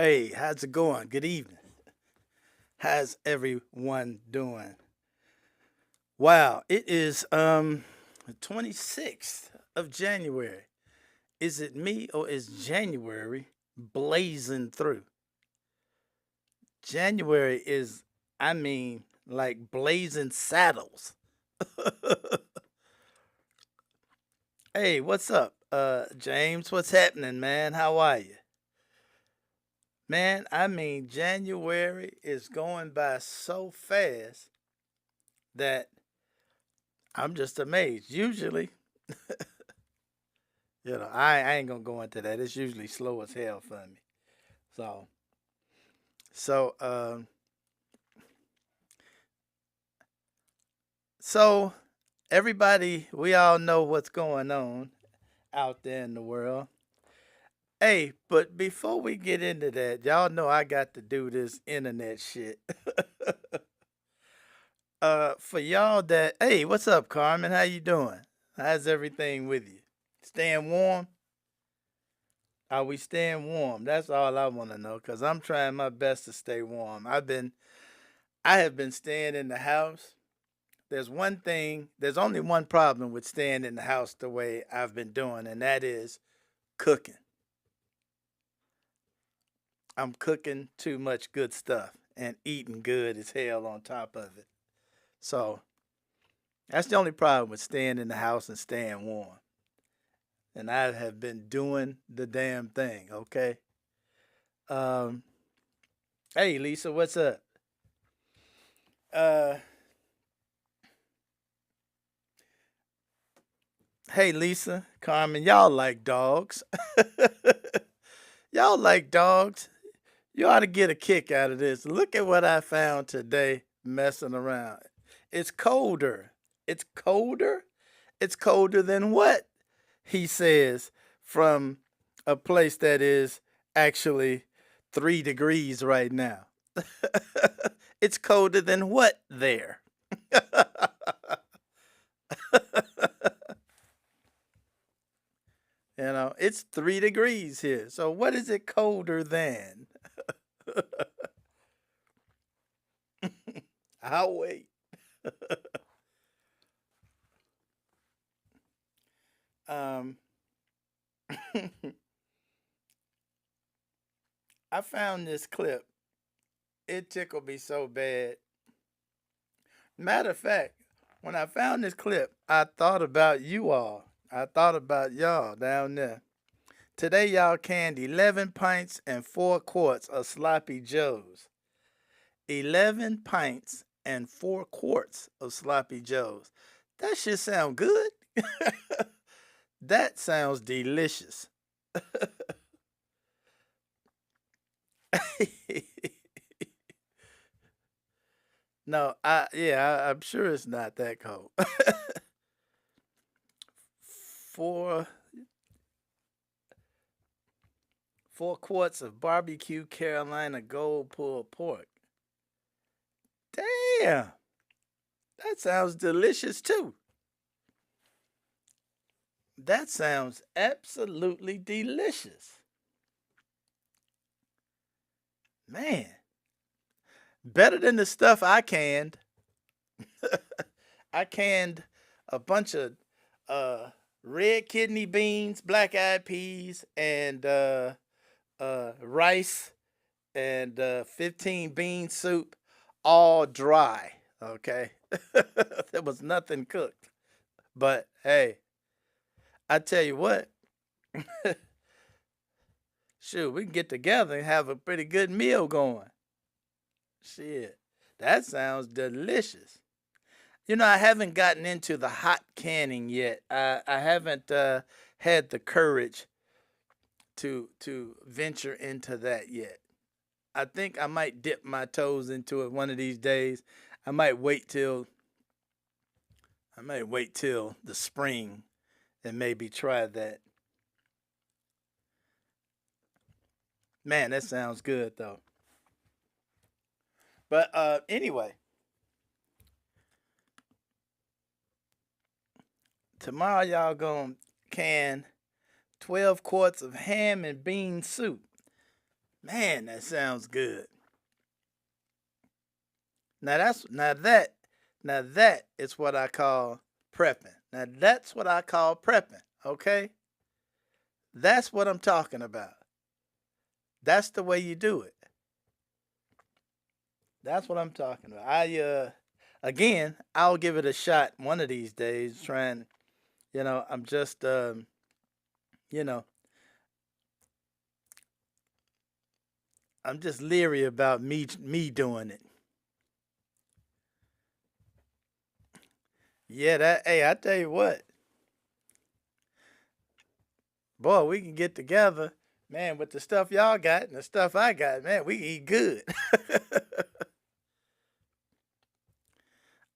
Hey, how's it going? Good evening. How's everyone doing? Wow, it is the 26th of January. Is it me or is January blazing through? January is like blazing saddles. Hey, what's up? James, what's happening, man? How are you? Man, January is going by so fast that I'm just amazed. Usually, I ain't gonna go into that. It's usually slow as hell for me. So, so, so everybody, we all know what's going on out there in the world. Hey, but before we get into that, y'all know I got to do this internet shit. For y'all that, hey, what's up, Carmen? How you doing? How's everything with you? Staying warm? Are we staying warm? That's all I want to know, cause I'm trying my best to stay warm. I have been staying in the house. There's only one problem with staying in the house the way I've been doing, and that is cooking. I'm cooking too much good stuff and eating good as hell on top of it. So that's the only problem with staying in the house and staying warm. And I have been doing the damn thing, okay? Um, hey, Lisa, what's up? Uh, hey, Lisa, Carmen, y'all like dogs. Y'all like dogs. You ought to get a kick out of this. Look at what I found today messing around. It's colder. It's colder? It's colder than what? He says from a place that is actually 3 degrees right now. It's colder than what there? It's 3 degrees here. So what is it colder than? I'll wait. Um, I found this clip. It tickled me so bad. Matter of fact, when I found this clip, I thought about you all. I thought about y'all down there. Today, y'all canned 11 pints and 4 quarts of sloppy joes. 11 pints and 4 quarts of sloppy joes. That shit sound good. That sounds delicious. No, I'm sure it's not that cold. 4 4 quarts of barbecue Carolina Gold pulled pork. Damn, that sounds delicious too. That sounds absolutely delicious. Man, better than the stuff I canned. I canned a bunch of uh, red kidney beans, black eyed peas, and rice and 15 bean soup, all dry. Okay, there was nothing cooked. But hey, I tell you what, shoot, we can get together and have a pretty good meal going. Shit, that sounds delicious. I haven't gotten into the hot canning yet. I haven't had the courage to venture into that yet. I think I might dip my toes into it one of these days. I might wait till I might wait till the spring and maybe try that. Man, that sounds good though. But anyway, tomorrow y'all gonna can 12 quarts of ham and bean soup. Man, that sounds good. Now that's now that is what I call prepping. Now that's what I call prepping. Okay, that's what I'm talking about. That's the way you do it. That's what I'm talking about. Again, I'll give it a shot one of these days. Trying, I'm just you know, I'm just leery about me doing it. Yeah, that. Hey, I tell you what, boy, we can get together, man. With the stuff y'all got and the stuff I got, man, we eat good.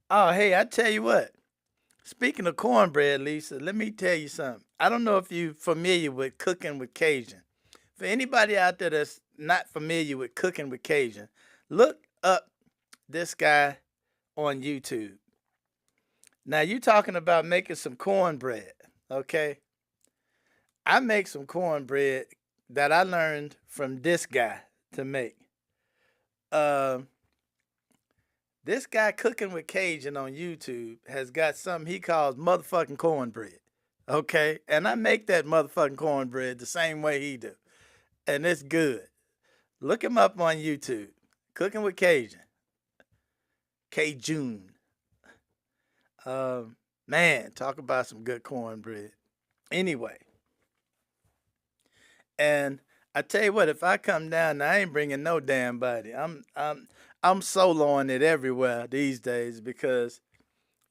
Oh, hey, I tell you what. Speaking of cornbread, Lisa, let me tell you something. I don't know if you're familiar with cooking with Cajun. For anybody out there that's not familiar with cooking with Cajun, look up this guy on YouTube. Now you talking about making some cornbread, okay? I make some cornbread that I learned from this guy to make. Um, this guy cooking with Cajun on YouTube has got something he calls motherfucking cornbread. Okay, and I make that motherfucking cornbread the same way he do, and it's good. Look him up on YouTube. Cooking with Cajun, Cajun. Man, talk about some good cornbread. Anyway, and I tell you what, if I come down, I ain't bringing no damn body. I'm soloing it everywhere these days because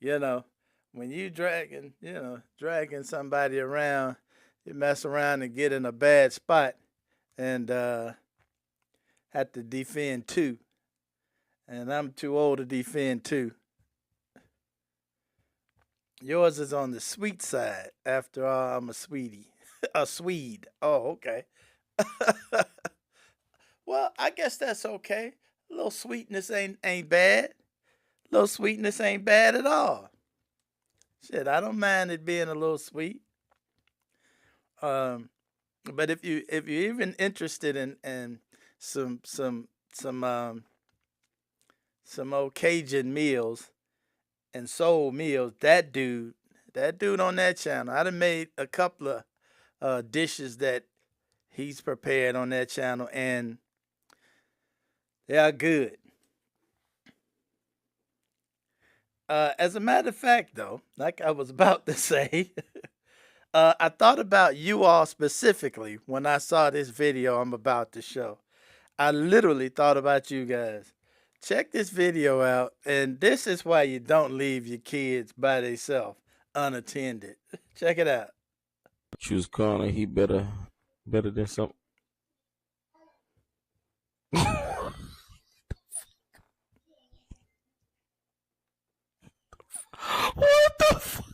you know when you dragging somebody around, you mess around and get in a bad spot and have to defend two, and I'm too old to defend two. Yours is on the sweet side. After all, I'm a sweetie. A Swede. Oh, okay. Well, I guess that's okay. A little sweetness ain't bad. A little sweetness ain't bad at all. Shit, I don't mind it being a little sweet. Um, but if you're even interested in some some some um some old Cajun meals and soul meals, that dude on that channel, I done made a couple of dishes that he's prepared on that channel, and they are good. As a matter of fact, though, like I was about to say, I thought about you all specifically when I saw this video I'm about to show. I literally thought about you guys. Check this video out, and this is why you don't leave your kids by themselves unattended. Check it out. Choose Connor. He better than some. What the fuck?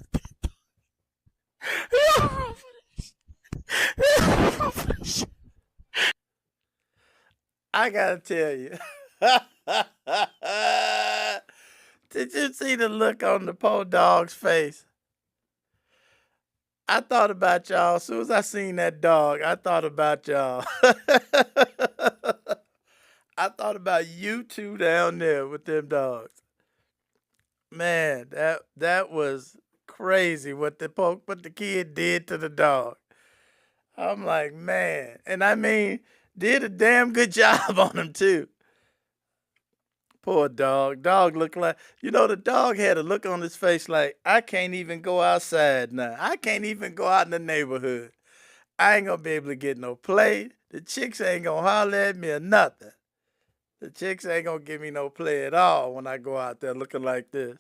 I gotta tell you. Did you see the look on the poor dog's face? I thought about y'all. As soon as I seen that dog, I thought about y'all. I thought about you two down there with them dogs. Man, that was crazy what the kid did to the dog. I'm like, man, and I mean, did a damn good job on him too. Poor dog. Dog looked like, the dog had a look on his face like, I can't even go outside now. I can't even go out in the neighborhood. I ain't gonna be able to get no play. The chicks ain't gonna holler at me or nothing. The chicks ain't gonna give me no play at all when I go out there looking like this.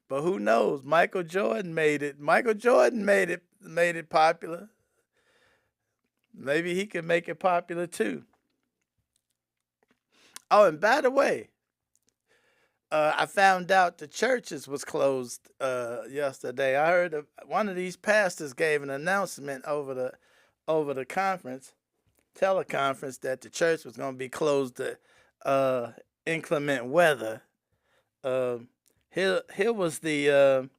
But who knows? Michael Jordan made it. Michael Jordan made it popular. Maybe he can make it popular too. Oh, and by the way, I found out the churches was closed yesterday. I heard one of these pastors gave an announcement over the conference, teleconference, that the church was going to be closed to inclement weather. Um, here was the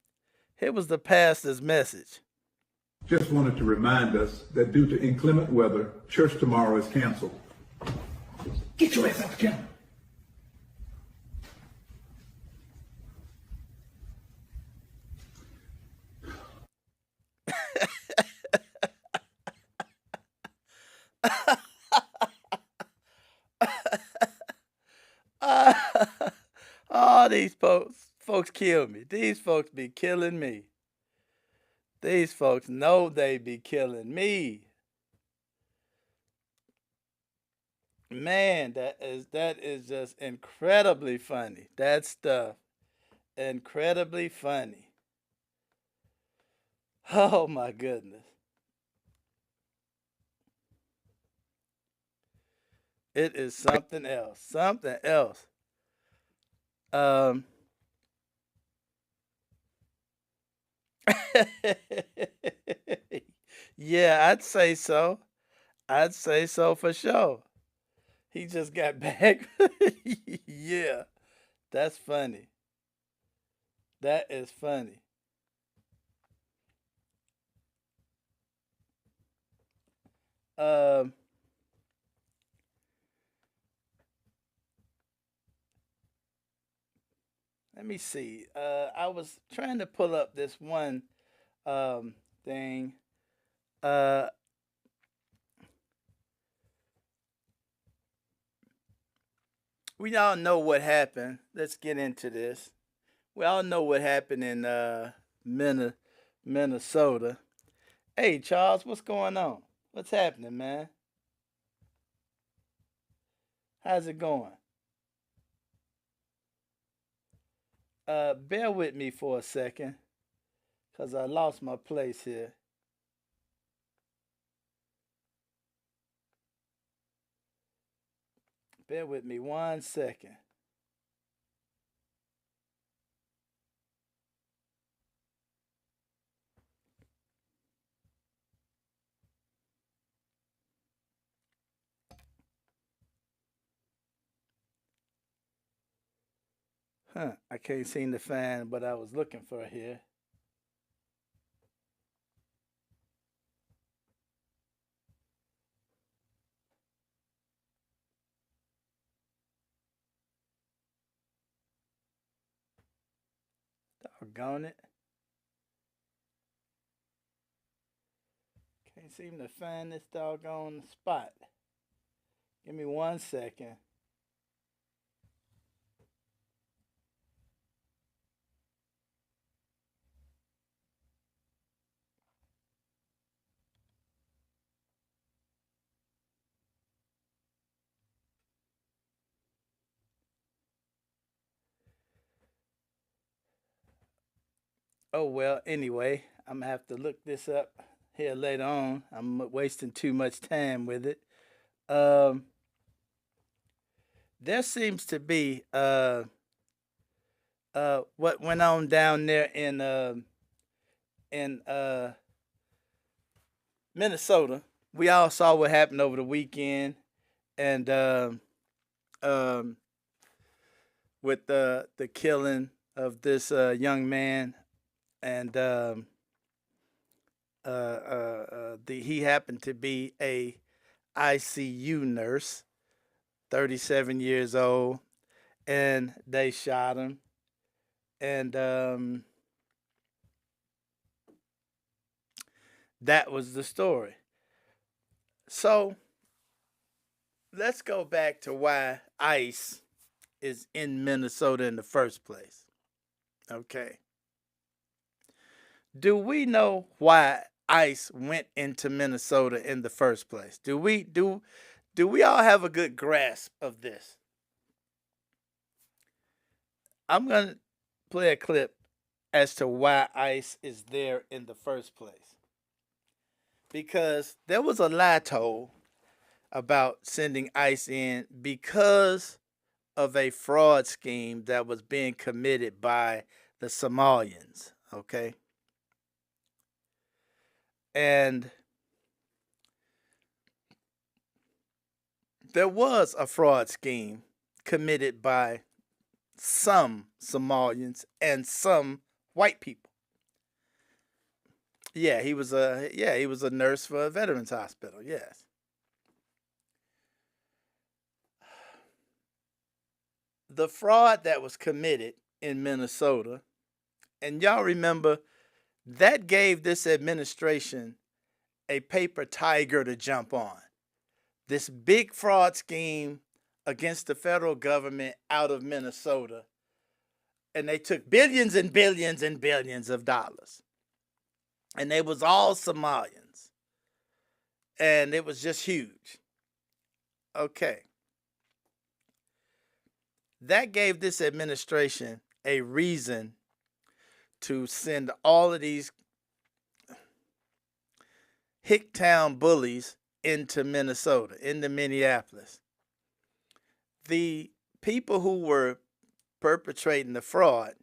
pastor's message. Just wanted to remind us that due to inclement weather, church tomorrow is canceled. Get your ass off the camera. Oh, these folks kill me. These folks be killing me. These folks know they be killing me. Man, that is just incredibly funny. That stuff, incredibly funny. Oh my goodness. It is something else. Something else. Um Yeah, I'd say so. I'd say so for sure. He just got back. Yeah, that's funny. That is funny. Um, Let me see. I was trying to pull up this one thing. Uh, we all know what happened. Let's get into this. We all know what happened in Minnesota. Hey, Charles, what's going on? What's happening, man? How's it going? Bear with me for a second, cause I lost my place here. Bear with me 1 second. Huh? I can't seem to find what I was looking for here. Doggone it! Can't seem to find this doggone spot. Give me 1 second. Oh well. Anyway, I'm gonna have to look this up here later on. I'm wasting too much time with it. Um, there seems to be what went on down there in Minnesota. We all saw what happened over the weekend, and um, with the killing of this young man, and he happened to be a ICU nurse, 37 years old, and they shot him, and that was the story. So let's go back to why ICE is in Minnesota in the first place. Okay. Do we know why ICE went into Minnesota in the first place? Do we all have a good grasp of this? I'm gonna play a clip as to why ICE is there in the first place. Because there was a lie told about sending ICE in because of a fraud scheme that was being committed by the Somalians. Okay. And there was a fraud scheme committed by some Somalians and some white people. Yeah, he was a nurse for a veterans hospital. Yes. The fraud that was committed in Minnesota, and y'all remember that gave this administration a paper tiger to jump on. This big fraud scheme against the federal government out of Minnesota. And they took billions and billions and billions of dollars. And they was all Somalians. And it was just huge. Okay. That gave this administration a reason to send all of these Hicktown bullies into Minnesota, into Minneapolis. The people who were perpetrating the fraud,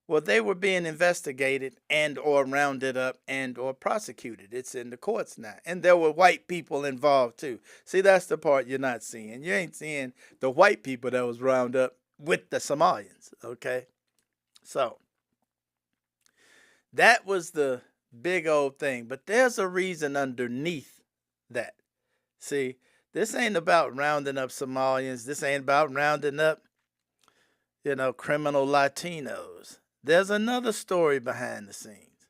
well, they were being investigated and or rounded up and or prosecuted. It's in the courts now. And there were white people involved too. See, that's the part you're not seeing. You ain't seeing the white people that was rounded up with the Somalians, okay? So that was the big old thing. But there's a reason underneath that. See, this ain't about rounding up Somalians. This ain't about rounding up, criminal Latinos. There's another story behind the scenes.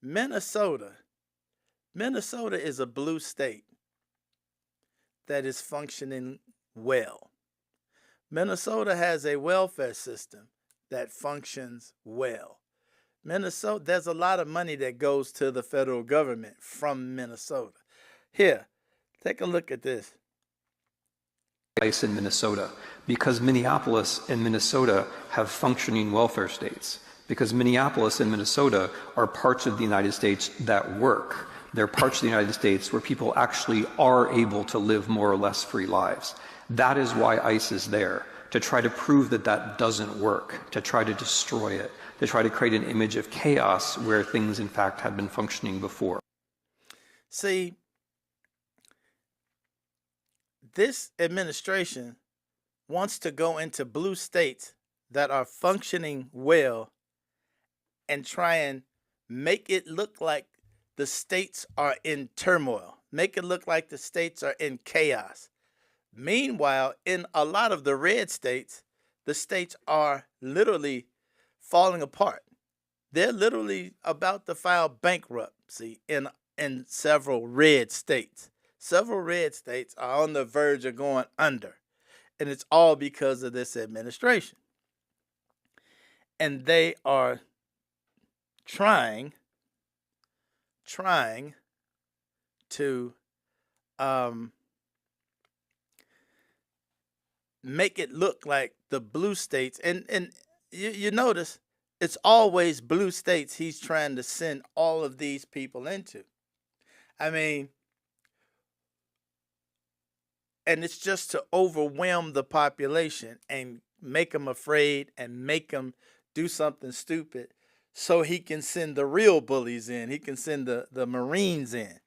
Minnesota is a blue state that is functioning well. Minnesota has a welfare system that functions well. Minnesota, there's a lot of money that goes to the federal government from Minnesota. Here, take a look at this. ICE in Minnesota, because Minneapolis and Minnesota have functioning welfare states, because Minneapolis and Minnesota are parts of the United States that work. They're parts of the United States where people actually are able to live more or less free lives. That is why ICE is there, to try to prove that that doesn't work, to try to destroy it, to try to create an image of chaos where things in fact have been functioning before. See, this administration wants to go into blue states that are functioning well and try and make it look like the states are in turmoil, make it look like the states are in chaos. Meanwhile, in a lot of the red states, the states are literally falling apart. They're literally about to file bankruptcy in several red states. Several red states are on the verge of going under, and it's all because of this administration. And they are trying to make it look like the blue states, and you notice it's always blue states he's trying to send all of these people into. I mean, and it's just to overwhelm the population and make them afraid and make them do something stupid so he can send the real bullies in. He can send the Marines in.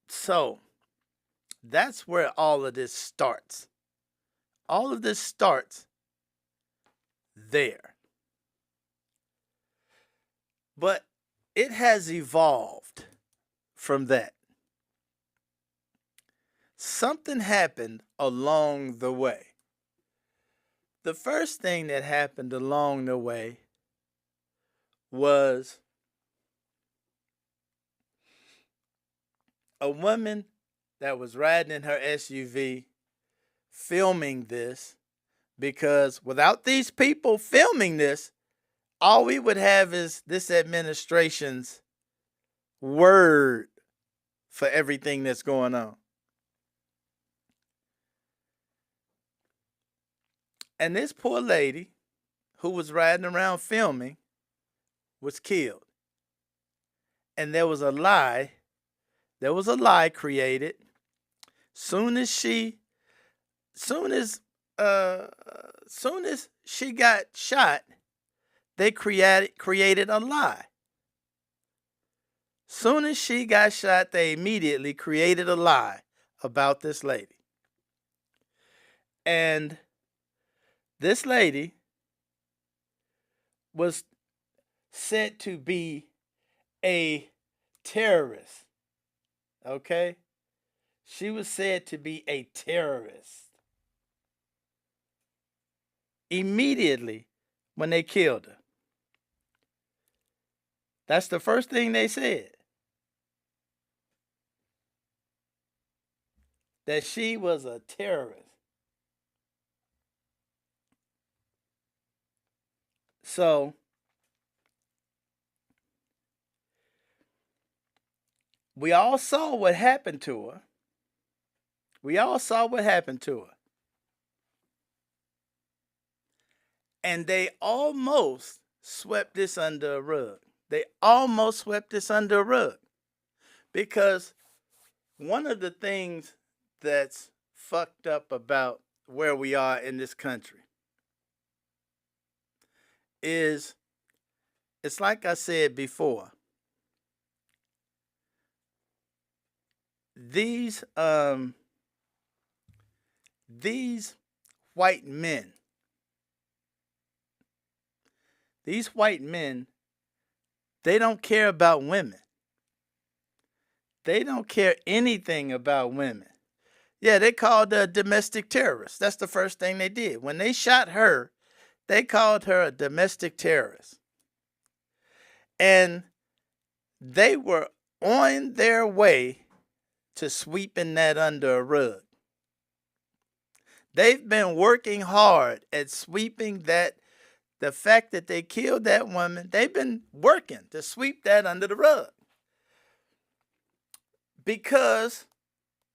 So that's where all of this starts. All of this starts there. But it has evolved from that. Something happened along the way. The first thing that happened along the way was a woman that was riding in her SUV filming this, because without these people filming this, all we would have is this administration's word for everything that's going on. And this poor lady who was riding around filming was killed. And there was a lie created. Soon as she got shot, they created a lie. Soon as she got shot, they immediately created a lie about this lady. And this lady was said to be a terrorist. Okay? She was said to be a terrorist. Immediately when they killed her. That's the first thing they said. That she was a terrorist. So, we all saw what happened to her. We all saw what happened to her. And they almost swept this under a rug. They almost swept this under a rug. Because one of the things that's fucked up about where we are in this country is, it's like I said before, these white men, they don't care about women. They don't care anything about women. Yeah, they called her a domestic terrorist. That's the first thing they did. When they shot her, they called her a domestic terrorist. And they were on their way to sweeping that under a rug. They've been working hard at sweeping that, the fact that they killed that woman, they've been working to sweep that under the rug. Because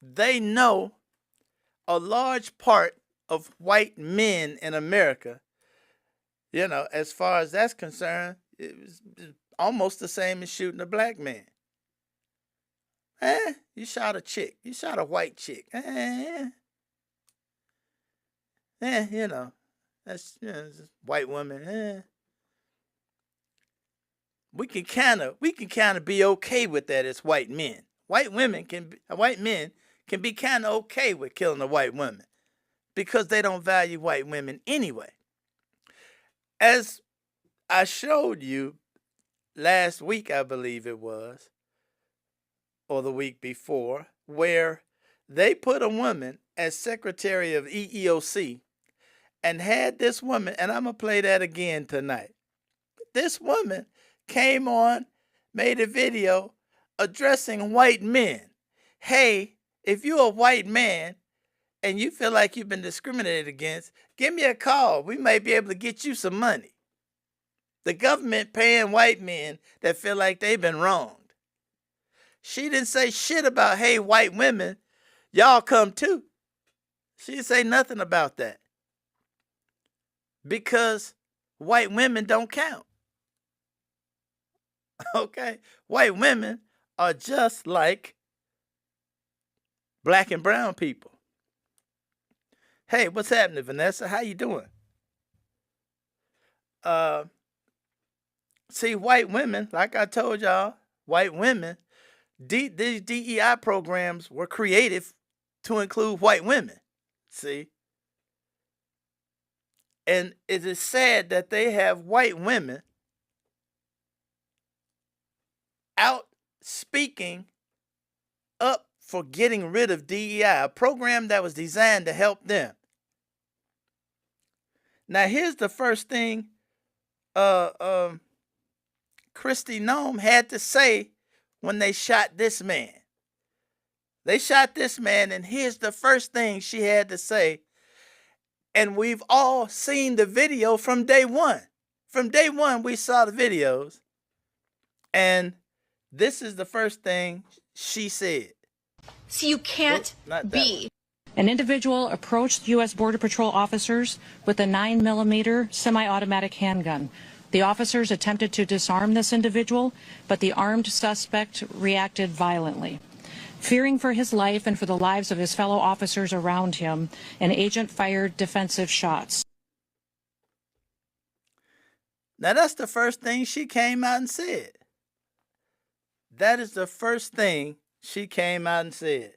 they know a large part of white men in America, you know, as far as that's concerned, it was almost the same as shooting a black man. You shot a chick. You shot a white chick. You know, that's, you know, it's a white woman. We can kind of be okay with that as white men. White men can be kind of okay with killing a white woman because they don't value white women anyway. As I showed you last week, I believe it was, or the week before, where they put a woman as secretary of EEOC and had this woman, and I'm going to play that again tonight. This woman came on, made a video addressing white men. Hey, if you're a white man and you feel like you've been discriminated against, give me a call. We may be able to get you some money. The government paying white men that feel like they've been wronged. She didn't say shit about, hey, white women, y'all come too. She didn't say nothing about that. Because white women don't count. Okay? White women are just like black and brown people. Hey, what's happening, Vanessa? How you doing? See, white women, like I told y'all, white women, these DEI programs were created to include white women. See? And it is sad that they have white women out speaking up for getting rid of DEI, a program that was designed to help them. Now, here's the first thing Kristi Noem had to say when they shot this man. They shot this man, and here's the first thing she had to say. And we've all seen the video from day one. From day one, we saw the videos. And this is the first thing she said. So you can't be. An individual approached U.S. Border Patrol officers with a 9mm semi-automatic handgun. The officers attempted to disarm this individual, but the armed suspect reacted violently. Fearing for his life and for the lives of his fellow officers around him, an agent fired defensive shots. Now, that's the first thing she came out and said. That is the first thing she came out and said.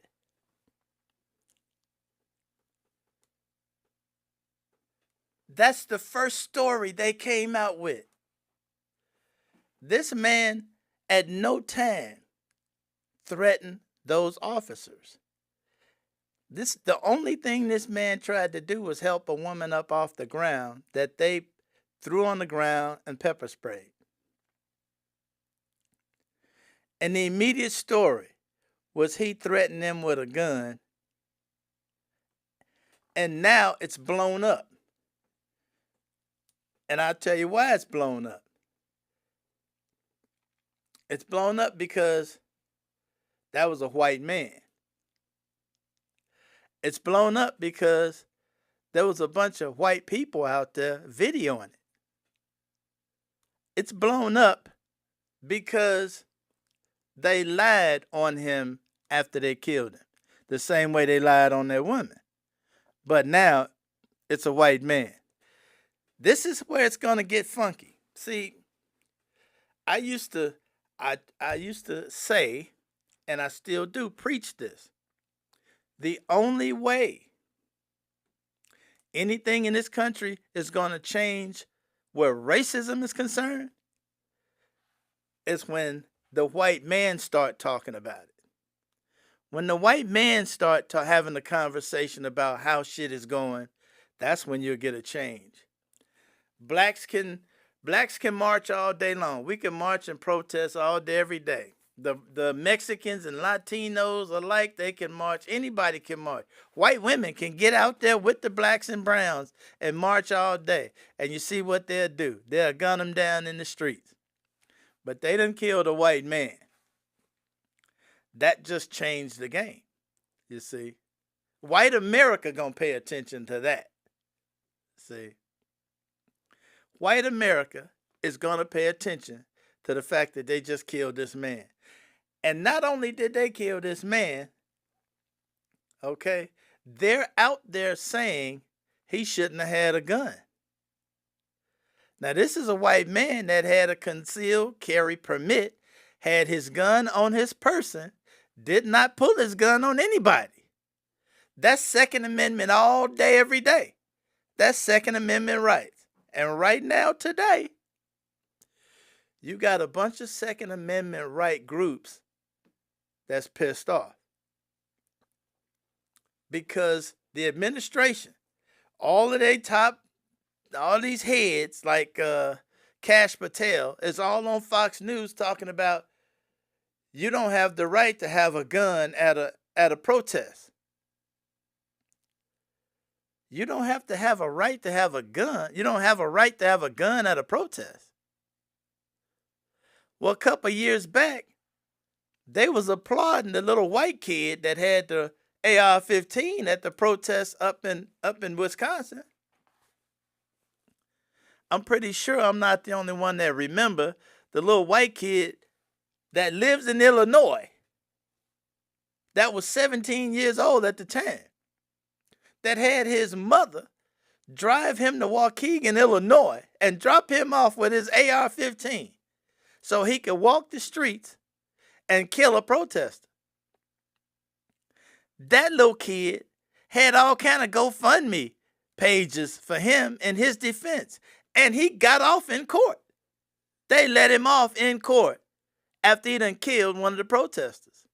That's the first story they came out with. This man at no time threatened those officers. The only thing this man tried to do was help a woman up off the ground that they threw on the ground and pepper sprayed. And the immediate story was he threatened them with a gun, and now it's blown up. And I'll tell you why it's blown up. It's blown up because that was a white man. It's blown up because there was a bunch of white people out there videoing it. It's blown up because they lied on him after they killed him, the same way they lied on their woman. But now it's a white man. This is where it's going to get funky. See, I used to say, and I still do preach this, the only way anything in this country is going to change where racism is concerned is when the white man start talking about it. When the white man start having a conversation about how shit is going, that's when you'll get a change. Blacks can march all day long. We can march and protest all day, every day. The Mexicans and Latinos alike, they can march. Anybody can march. White women can get out there with the blacks and browns and march all day. And you see what they'll do. They'll gun them down in the streets. But they done killed a white man. That just changed the game, you see. White America gonna pay attention to that, see. White America is gonna pay attention to the fact that they just killed this man. And not only did they kill this man, okay, they're out there saying he shouldn't have had a gun. Now, this is a white man that had a concealed carry permit, had his gun on his person, did not pull his gun on anybody. That's Second Amendment all day, every day. That's Second Amendment rights. And right now, today, you got a bunch of Second Amendment right groups that's pissed off. Because the administration, all of their top, all these heads like Kash Patel is all on Fox News talking about you don't have the right to have a gun at a protest. You don't have to have a right to have a gun. You don't have a right to have a gun at a protest. Well, a couple of years back, they was applauding the little white kid that had the AR-15 at the protest up in Wisconsin. I'm pretty sure I'm not the only one that remember the little white kid that lives in Illinois that was 17 years old at the time, that had his mother drive him to Waukegan, Illinois, and drop him off with his AR-15 so he could walk the streets and kill a protester. That little kid had all kind of GoFundMe pages for him in his defense, and he got off in court. They let him off in court after he done killed one of the protesters.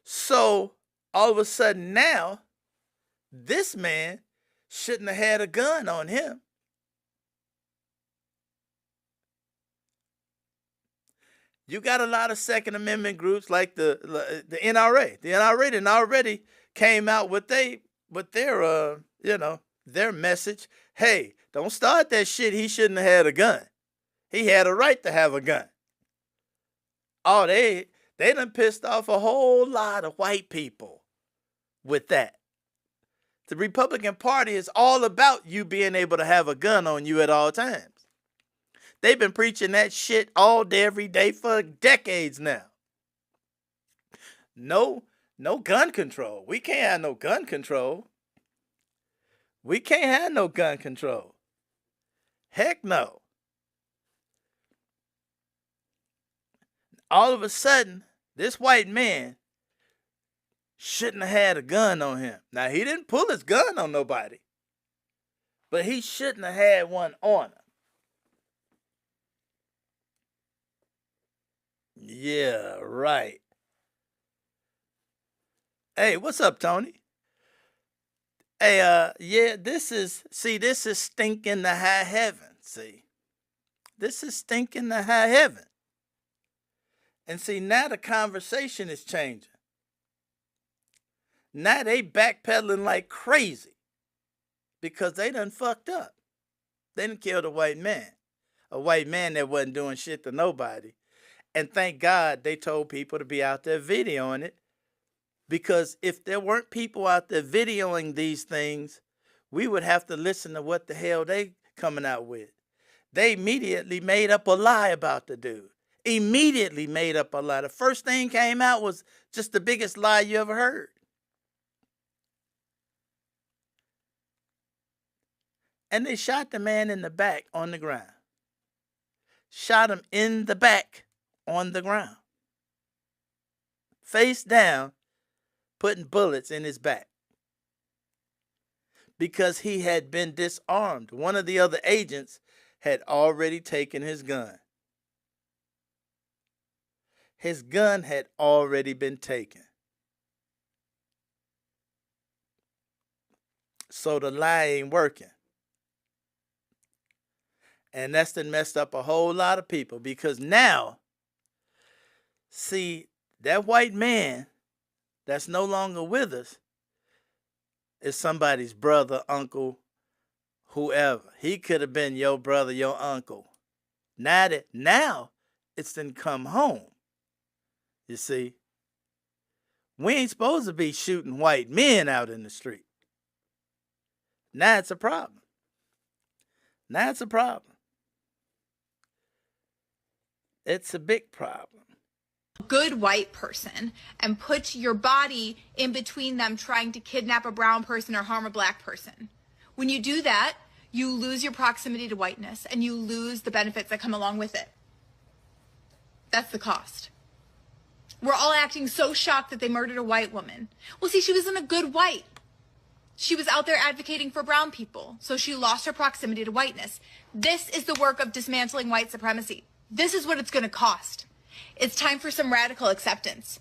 So all of a sudden now, this man shouldn't have had a gun on him. You got a lot of Second Amendment groups like the NRA. The NRA done already came out with their their message. Hey, don't start that shit. He shouldn't have had a gun. He had a right to have a gun. Oh, they done pissed off a whole lot of white people with that. The Republican Party is all about you being able to have a gun on you at all times. They've been preaching that shit all day, every day for decades now. No gun control. We can't have no gun control. We can't have no gun control. Heck no. All of a sudden, this white man shouldn't have had a gun on him. Now, he didn't pull his gun on nobody, but he shouldn't have had one on him. Yeah, right. Hey, what's up, Tony? Hey, yeah, this is stinking the high heaven. See, this is stinking the high heaven. And see, now the conversation is changing. Now they backpedaling like crazy because they done fucked up. They done killed a white man that wasn't doing shit to nobody. And thank God they told people to be out there videoing it, because if there weren't people out there videoing these things, we would have to listen to what the hell they coming out with. They immediately made up a lie about the dude. Immediately made up a lie. The first thing came out was just the biggest lie you ever heard. And they shot the man in the back on the ground. Shot him in the back on the ground. Face down, putting bullets in his back. Because he had been disarmed. One of the other agents had already taken his gun. His gun had already been taken. So the lie ain't working. And that's done messed up a whole lot of people, because now, see, that white man that's no longer with us is somebody's brother, uncle, whoever. He could have been your brother, your uncle. Now it's done come home. You see, we ain't supposed to be shooting white men out in the street. Now it's a problem. Now it's a problem. It's a big problem. Good white person and put your body in between them trying to kidnap a brown person or harm a black person. When you do that, you lose your proximity to whiteness and you lose the benefits that come along with it. That's the cost. We're all acting so shocked that they murdered a white woman. Well, see, she wasn't a good white. She was out there advocating for brown people, so she lost her proximity to whiteness. This is the work of dismantling white supremacy. This is what it's going to cost. It's time for some radical acceptance.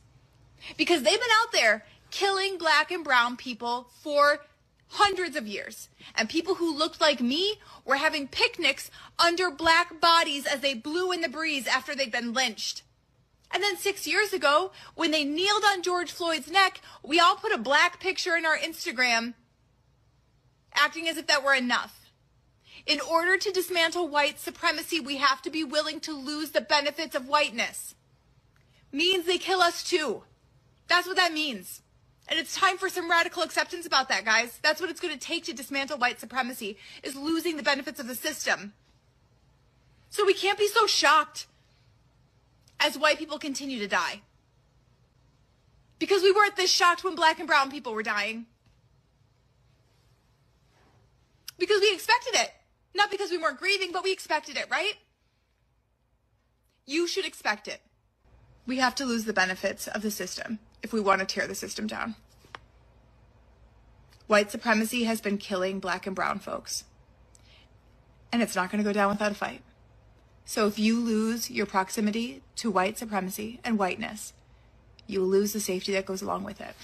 Because they've been out there killing black and brown people for hundreds of years. And people who looked like me were having picnics under black bodies as they blew in the breeze after they'd been lynched. And then 6 years ago, when they kneeled on George Floyd's neck, we all put a black picture in our Instagram, acting as if that were enough. In order to dismantle white supremacy, we have to be willing to lose the benefits of whiteness. Means they kill us too. That's what that means. And it's time for some radical acceptance about that, guys. That's what it's going to take to dismantle white supremacy, is losing the benefits of the system. So we can't be so shocked as white people continue to die. Because we weren't this shocked when black and brown people were dying. Because we expected it. Not because we weren't grieving, but we expected it, right? You should expect it. We have to lose the benefits of the system if we want to tear the system down. White supremacy has been killing black and brown folks. And it's not going to go down without a fight. So if you lose your proximity to white supremacy and whiteness, you will lose the safety that goes along with it.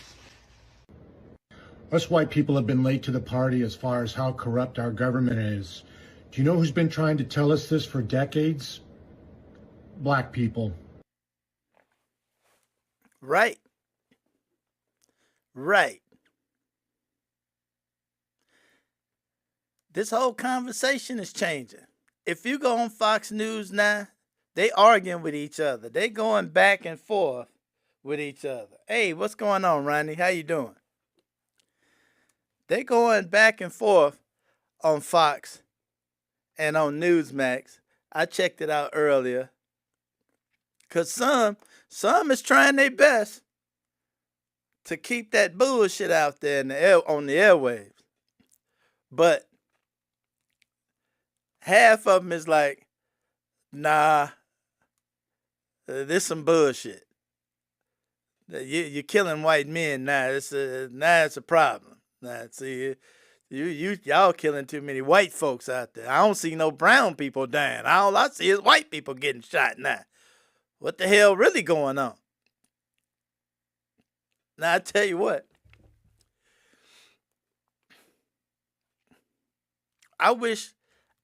Us white people have been late to the party as far as how corrupt our government is. Do you know who's been trying to tell us this for decades? Black people. Right. Right. This whole conversation is changing. If you go on Fox News now, they arguing with each other. They going back and forth with each other. Hey, what's going on, Ronnie? How you doing? They going back and forth on Fox and on Newsmax. I checked it out earlier. Because some is trying their best to keep that bullshit out there on the airwaves. But half of them is like, nah, this some bullshit. You're killing white men now. It's a problem. Now, see, y'all killing too many white folks out there. I don't see no brown people dying. All I see is white people getting shot now. What the hell really going on? Now I tell you what. I wish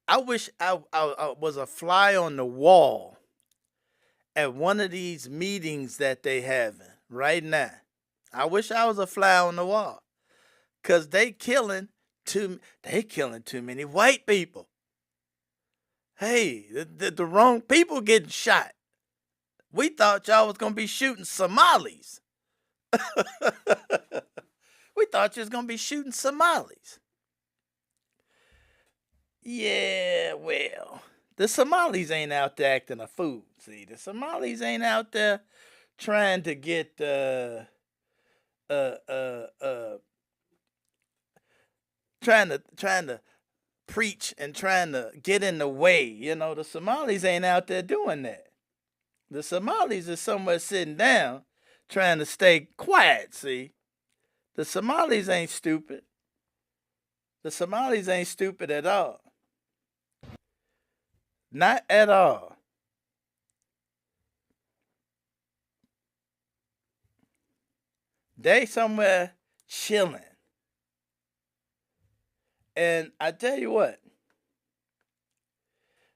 I was a fly on the wall at one of these meetings that they having right now. I wish I was a fly on the wall. Cause they killing too many white people. Hey, the wrong people getting shot. We thought y'all was gonna be shooting Somalis. We thought you was gonna be shooting Somalis. Yeah, well, the Somalis ain't out there acting a fool. See, the Somalis ain't out there trying to get trying to preach and trying to get in the way. You know, the Somalis ain't out there doing that. The Somalis is somewhere sitting down trying to stay quiet, see. The Somalis ain't stupid. The Somalis ain't stupid at all. Not at all. They somewhere chilling. And I tell you what,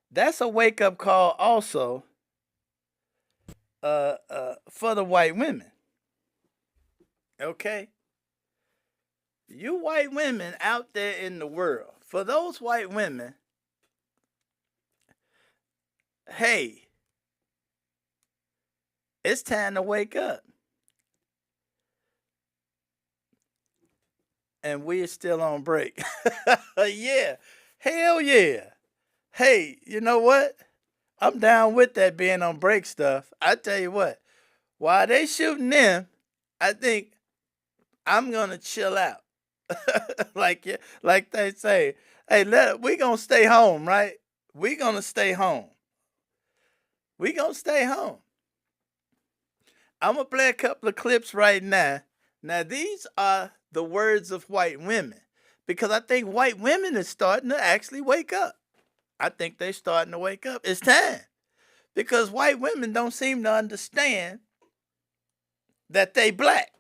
that's a wake-up call also for the white women. Okay? You white women out there in the world, for those white women, hey, it's time to wake up. And we're still on break. Yeah. Hell yeah. Hey, you know what? I'm down with that being on break stuff. I tell you what, while they shooting them, I think I'm gonna chill out. like they say, hey, we gonna stay home, right? We gonna stay home. We gonna stay home. I'm gonna play a couple of clips right now. Now these are the words of white women, because I think white women is starting to actually wake up. I think they're starting to wake up. It's time, because white women don't seem to understand that they black.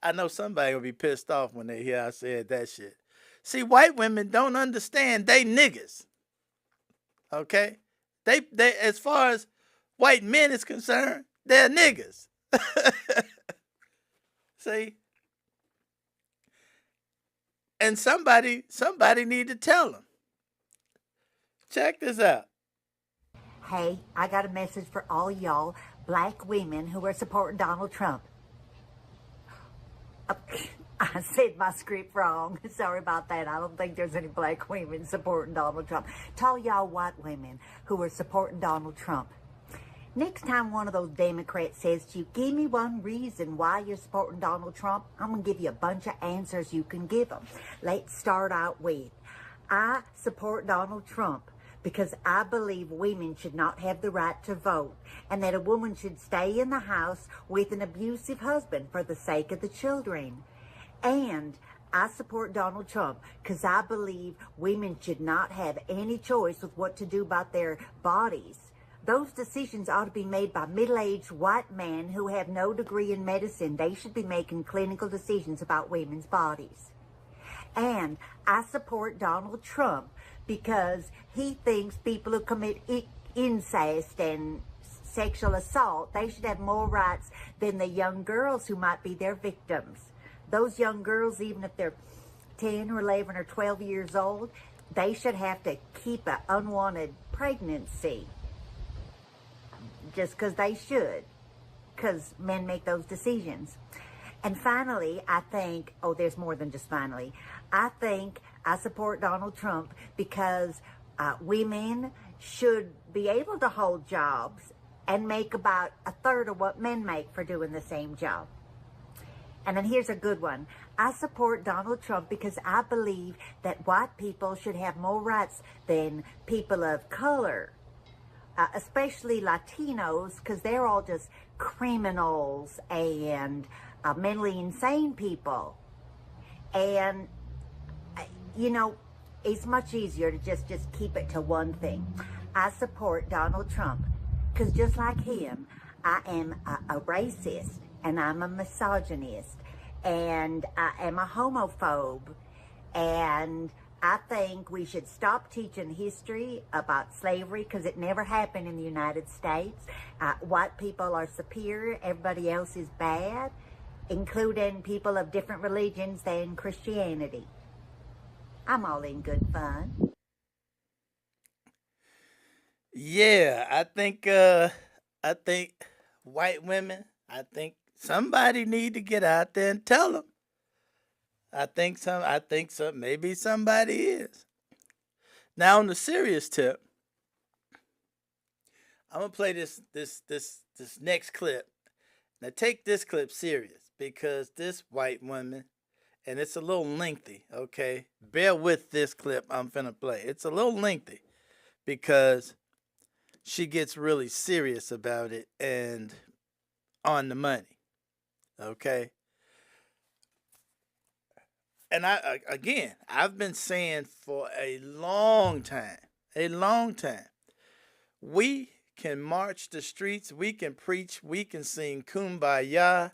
I know somebody will be pissed off when they hear I said that shit. See, white women don't understand they niggas. Okay? They as far as white men is concerned, they're niggas. See? And somebody need to tell them. Check this out. Hey, I got a message for all y'all black women who are supporting Donald Trump. I said my script wrong. Sorry about that. I don't think there's any black women supporting Donald Trump. To all y'all white women who are supporting Donald Trump, next time one of those Democrats says to you, give me one reason why you're supporting Donald Trump, I'm going to give you a bunch of answers you can give them. Let's start out with, I support Donald Trump because I believe women should not have the right to vote, and that a woman should stay in the house with an abusive husband for the sake of the children. And I support Donald Trump because I believe women should not have any choice with what to do about their bodies. Those decisions ought to be made by middle-aged white men who have no degree in medicine. They should be making clinical decisions about women's bodies. And I support Donald Trump because he thinks people who commit incest and sexual assault, they should have more rights than the young girls who might be their victims. Those young girls, even if they're 10 or 11 or 12 years old, they should have to keep an unwanted pregnancy. Just because they should, because men make those decisions. And finally, I think, oh, there's more than just finally, I think I support Donald Trump because women should be able to hold jobs and make about a third of what men make for doing the same job. And then here's a good one. I support Donald Trump because I believe that white people should have more rights than people of color. Especially Latinos, because they're all just criminals and mentally insane people. And, you know, it's much easier to just keep it to one thing. I support Donald Trump because just like him, I am a racist and I'm a misogynist and I am a homophobe, and I think we should stop teaching history about slavery because it never happened in the United States. White people are superior, everybody else is bad, including people of different religions than Christianity. I'm all in good fun. Yeah, I think white women, I think somebody need to get out there and tell them. I think some maybe somebody is. Now on the serious tip, I'm gonna play this next clip. Now take this clip serious because this white woman, and it's a little lengthy, okay? Bear with this clip I'm finna play. It's a little lengthy because she gets really serious about it and on the money, okay? And I've been saying for a long time, we can march the streets, we can preach, we can sing Kumbaya,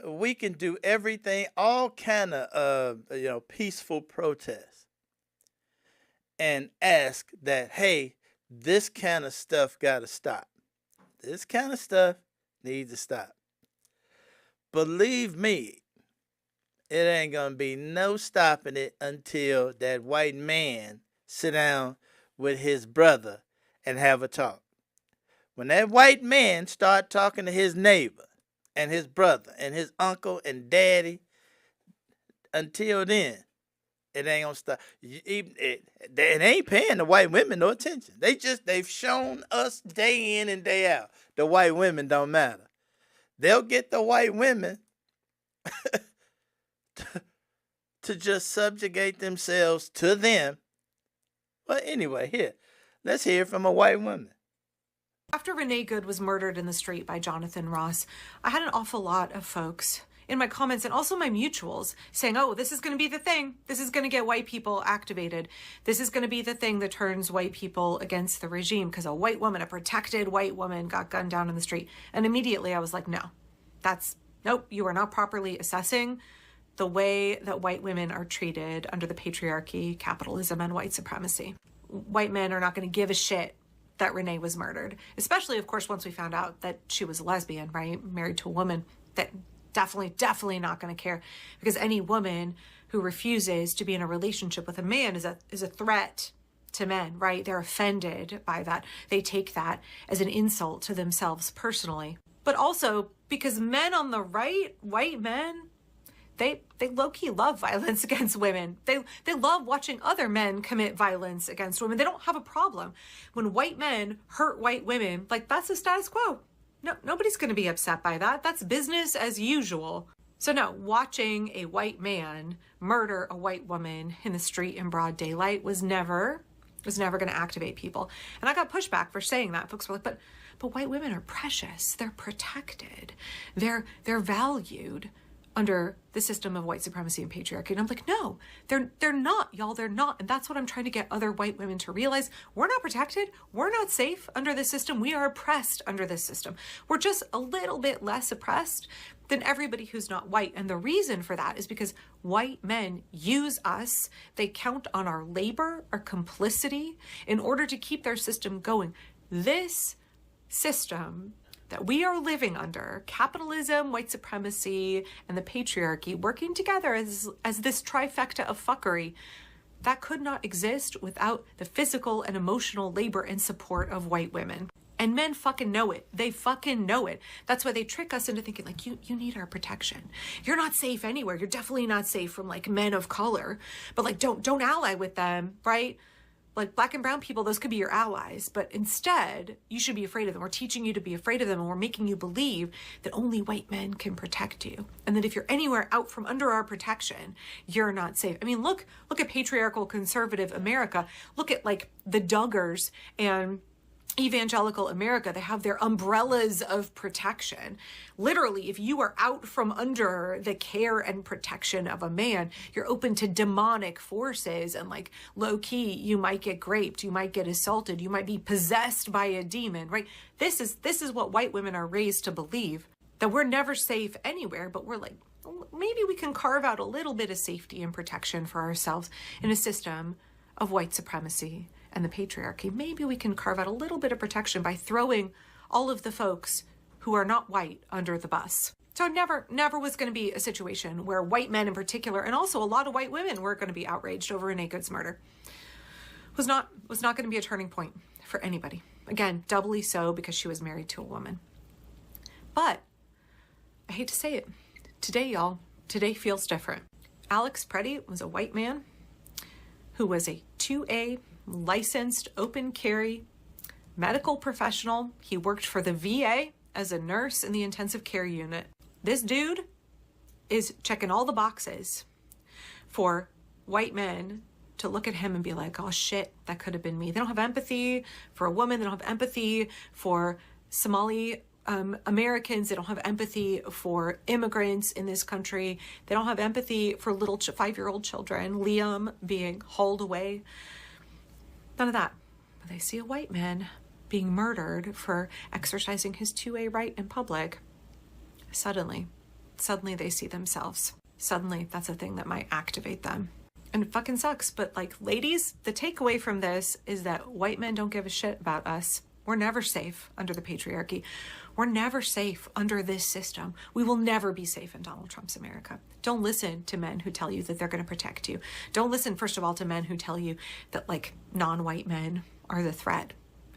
we can do everything, all kind of, peaceful protests and ask that, hey, this kind of stuff got to stop. This kind of stuff needs to stop. Believe me, it ain't gonna be no stopping it until that white man sit down with his brother and have a talk. When that white man start talking to his neighbor and his brother and his uncle and daddy, until then, it ain't gonna stop. It ain't paying the white women no attention. They've shown us day in and day out the white women don't matter. They'll get the white women to just subjugate themselves to them. But anyway, here, let's hear from a white woman. After Renee Good was murdered in the street by Jonathan Ross, I had an awful lot of folks in my comments and also my mutuals saying, oh, this is going to be the thing. This is going to get white people activated. This is going to be the thing that turns white people against the regime because a protected white woman got gunned down in the street. And immediately I was like, nope, you are not properly assessing the way that white women are treated under the patriarchy, capitalism, and white supremacy. White men are not going to give a shit that Renee was murdered, especially, of course, once we found out that she was a lesbian, right? Married to a woman. That definitely not going to care, because any woman who refuses to be in a relationship with a man is a threat to men, right? They're offended by that. They take that as an insult to themselves personally. But also because men on the right, white men, they low-key love violence against women. They love watching other men commit violence against women. They don't have a problem when white men hurt white women. Like, that's the status quo. No, nobody's going to be upset by that. That's business as usual. So no, watching a white man murder a white woman in the street in broad daylight was never going to activate people. And I got pushback for saying that. Folks were like, but white women are precious. They're protected. They're valued under the system of white supremacy and patriarchy. And I'm like, no, they're not, y'all. They're not. And that's what I'm trying to get other white women to realize. We're not protected. We're not safe under this system. We are oppressed under this system. We're just a little bit less oppressed than everybody who's not white. And the reason for that is because white men use us. They count on our labor, our complicity, in order to keep their system going. This system that we are living under, capitalism, white supremacy, and the patriarchy working together as this trifecta of fuckery, that could not exist without the physical and emotional labor and support of white women. And men fucking know it. They fucking know it. That's why they trick us into thinking, like, you need our protection. You're not safe anywhere. You're definitely not safe from, like, men of color. But, like, don't ally with them, right? Like, black and brown people, those could be your allies. But instead, you should be afraid of them. We're teaching you to be afraid of them, and we're making you believe that only white men can protect you. And that if you're anywhere out from under our protection, you're not safe. I mean, look at patriarchal conservative America. Look at, like, the Duggars and evangelical America, they have their umbrellas of protection. Literally, if you are out from under the care and protection of a man, you're open to demonic forces, and like low key, you might get raped, you might get assaulted, you might be possessed by a demon, right? This is what white women are raised to believe, that we're never safe anywhere, but we're like, maybe we can carve out a little bit of safety and protection for ourselves in a system of white supremacy and the patriarchy. Maybe we can carve out a little bit of protection by throwing all of the folks who are not white under the bus. So never was going to be a situation where white men in particular, and also a lot of white women, were going to be outraged over Renee Good's murder. Was not going to be a turning point for anybody. Again, doubly so because she was married to a woman. But I hate to say it, today, y'all, today feels different. Alex Preddy was a white man who was a 2A licensed open carry medical professional. He worked for the VA as a nurse in the intensive care unit. This dude is checking all the boxes for white men to look at him and be like, oh shit, that could have been me. They don't have empathy for a woman. They don't have empathy for Somali Americans. They don't have empathy for immigrants in this country. They don't have empathy for little 5-year-old children, Liam being hauled away. None of that. But they see a white man being murdered for exercising his 2A right in public. Suddenly they see themselves. Suddenly that's a thing that might activate them. And it fucking sucks. But like, ladies, the takeaway from this is that white men don't give a shit about us. We're never safe under the patriarchy. We're never safe under this system. We will never be safe in Donald Trump's America. Don't listen to men who tell you that they're going to protect you. Don't listen, first of all, to men who tell you that like non-white men are the threat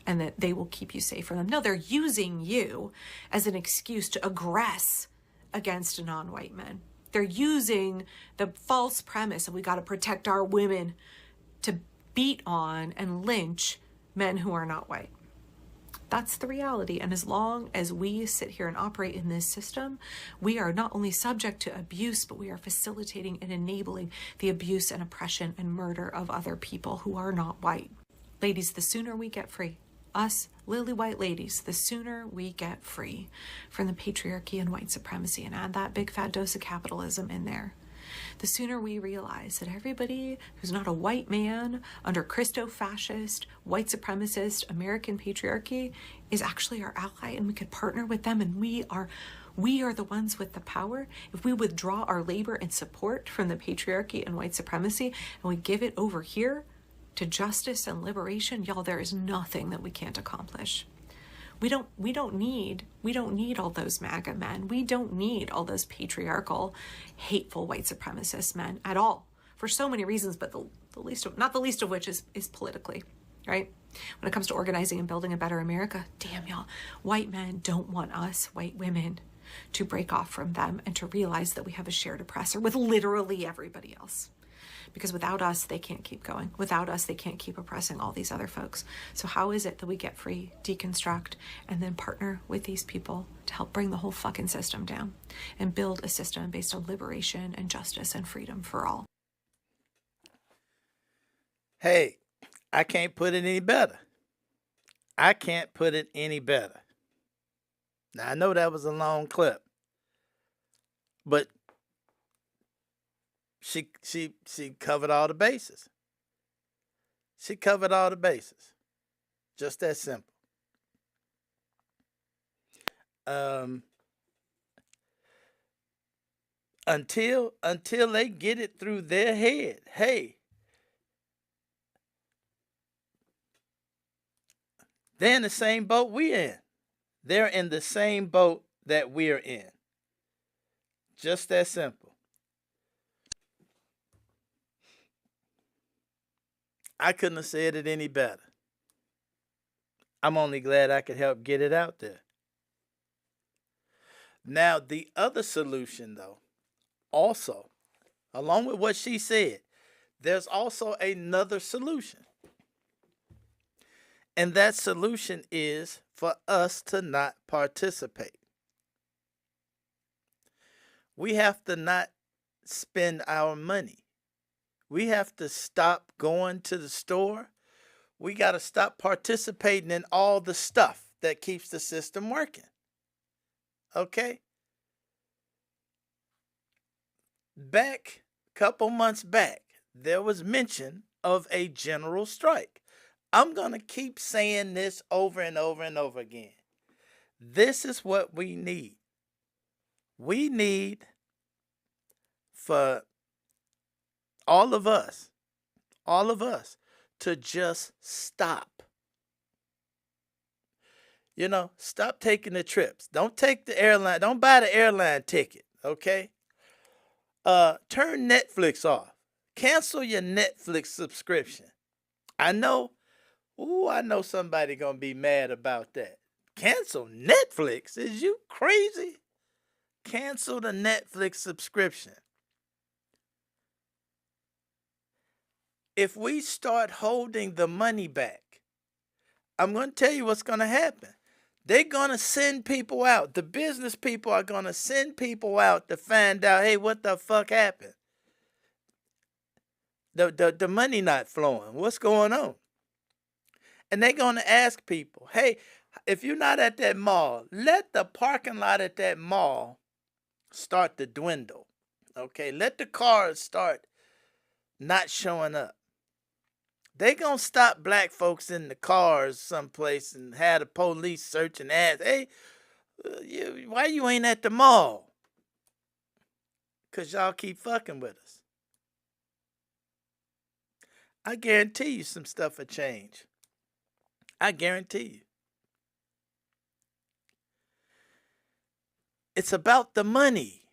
and that they will keep you safe from them. No, they're using you as an excuse to aggress against non-white men. They're using the false premise that we got to protect our women to beat on and lynch men who are not white. That's the reality. And as long as we sit here and operate in this system, we are not only subject to abuse, but we are facilitating and enabling the abuse and oppression and murder of other people who are not white. Ladies, the sooner we get free, us lily white ladies, the sooner we get free from the patriarchy and white supremacy, and add that big fat dose of capitalism in there, the sooner we realize that everybody who's not a white man under Christo-fascist, white supremacist, American patriarchy is actually our ally, and we could partner with them, and we are the ones with the power. If we withdraw our labor and support from the patriarchy and white supremacy and we give it over here to justice and liberation, y'all, there is nothing that we can't accomplish. We don't need all those MAGA men. We don't need all those patriarchal, hateful white supremacist men at all, for so many reasons, but not the least of which is politically, right? When it comes to organizing and building a better America, damn y'all, white men don't want us, white women, to break off from them and to realize that we have a shared oppressor with literally everybody else. Because without us, they can't keep going. Without us, they can't keep oppressing all these other folks. So how is it that we get free, deconstruct, and then partner with these people to help bring the whole fucking system down and build a system based on liberation and justice and freedom for all? Hey, I can't put it any better. I can't put it any better. Now, I know that was a long clip, but she covered all the bases. She covered all the bases. Just that simple. Until they get it through their head, hey, they're in the same boat we're in. They're in the same boat that we're in. Just that simple. I couldn't have said it any better. I'm only glad I could help get it out there. Now, the other solution, though, also, along with what she said, there's also another solution. And that solution is for us to not participate. We have to not spend our money. We have to stop going to the store We got to stop participating in all the stuff that keeps the system working. Okay? Back, couple months back, there was mention of a general strike. I'm going to keep saying this over and over and over again. This is what we need. We need for all of us to just stop. You know, stop taking the trips. Don't take the airline. Don't buy the airline ticket, okay? Turn Netflix off. Cancel your Netflix subscription. I know somebody gonna be mad about that. Cancel Netflix? Is you crazy? Cancel the Netflix subscription. If we start holding the money back, I'm going to tell you what's going to happen. They're going to send people out. The business people are going to send people out to find out, hey, what the fuck happened? The money not flowing. What's going on? And they're going to ask people, hey, if you're not at that mall, let the parking lot at that mall start to dwindle. Okay, let the cars start not showing up. They gonna stop black folks in the cars someplace and have the police search and ask, hey, why you ain't at the mall? Because y'all keep fucking with us. I guarantee you some stuff will change. I guarantee you. It's about the money.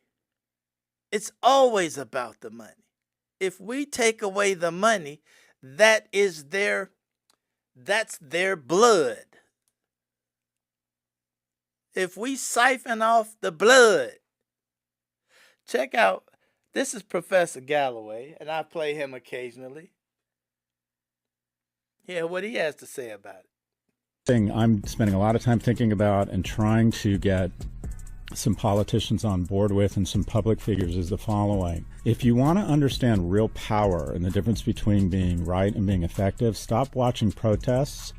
It's always about the money. If we take away the money, that's their blood. If we siphon off the blood, check out, this is Professor Galloway, and I play him occasionally. Yeah, what he has to say about it. Thing I'm spending a lot of time thinking about and trying to get some politicians on board with and some public figures is the following. If you want to understand real power and the difference between being right and being effective, stop watching protests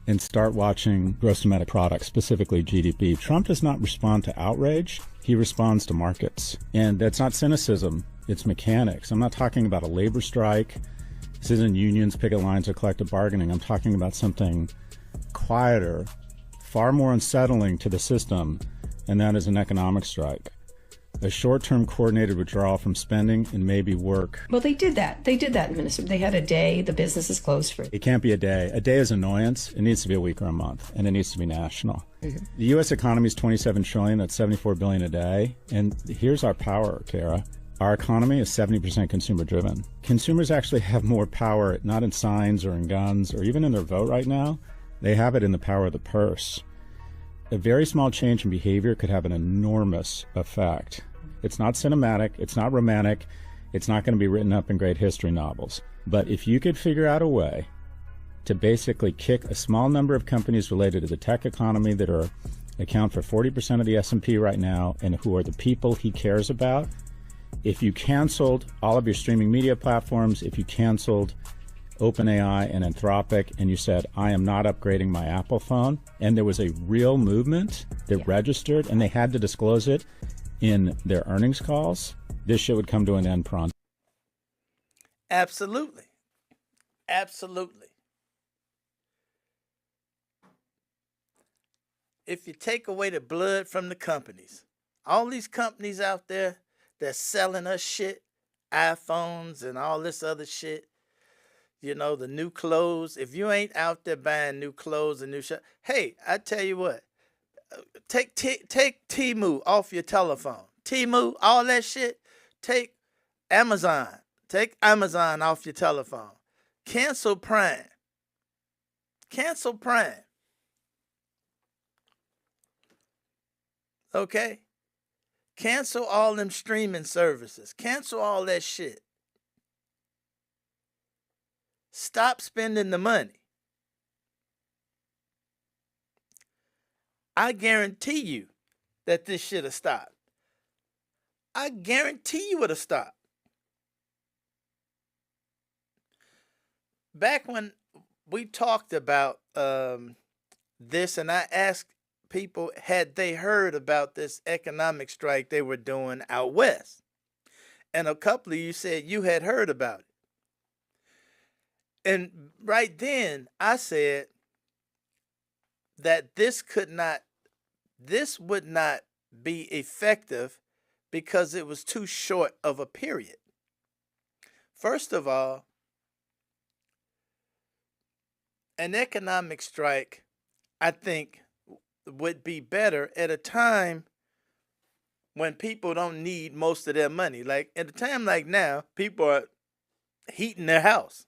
and start watching gross domestic product, specifically GDP. Trump does not respond to outrage. He responds to markets. And that's not cynicism. It's mechanics. I'm not talking about a labor strike. This isn't unions, picket lines, or collective bargaining. I'm talking about something quieter, far more unsettling to the system, and that is an economic strike. A short-term coordinated withdrawal from spending and maybe work. Well, they did that. They did that in Minnesota. They had a day. The business is closed for. It can't be a day. A day is annoyance. It needs to be a week or a month, and it needs to be national. Mm-hmm. The U.S. economy is $27 trillion. That's $74 billion a day. And here's our power, Kara. Our economy is 70% consumer-driven. Consumers actually have more power, not in signs or in guns or even in their vote right now. They have it in the power of the purse. A very small change in behavior could have an enormous effect. It's not cinematic, it's not romantic, it's not going to be written up in great history novels. But if you could figure out a way to basically kick a small number of companies related to the tech economy that account for 40% of the S&P right now and who are the people he cares about, if you canceled all of your streaming media platforms, if you canceled OpenAI and Anthropic, and you said, I am not upgrading my Apple phone, and there was a real movement that registered, and they had to disclose it in their earnings calls, this shit would come to an end pronto. Absolutely. Absolutely. If you take away the blood from the companies, all these companies out there that's selling us shit, iPhones and all this other shit, you know, the new clothes. If you ain't out there buying new clothes and new shit, hey, I tell you what, take Temu off your telephone. Temu, all that shit. Take Amazon. Take Amazon off your telephone. Cancel Prime. Cancel Prime. Okay? Cancel all them streaming services. Cancel all that shit. Stop spending the money. I guarantee you that this shit will stop. I guarantee you it'll stop. Back when we talked about this, and I asked people had they heard about this economic strike they were doing out west. And a couple of you said you had heard about it. And right then I said that this would not be effective because it was too short of a period. First of all, an economic strike, I think, would be better at a time when people don't need most of their money. Like at a time like now, people are heating their house.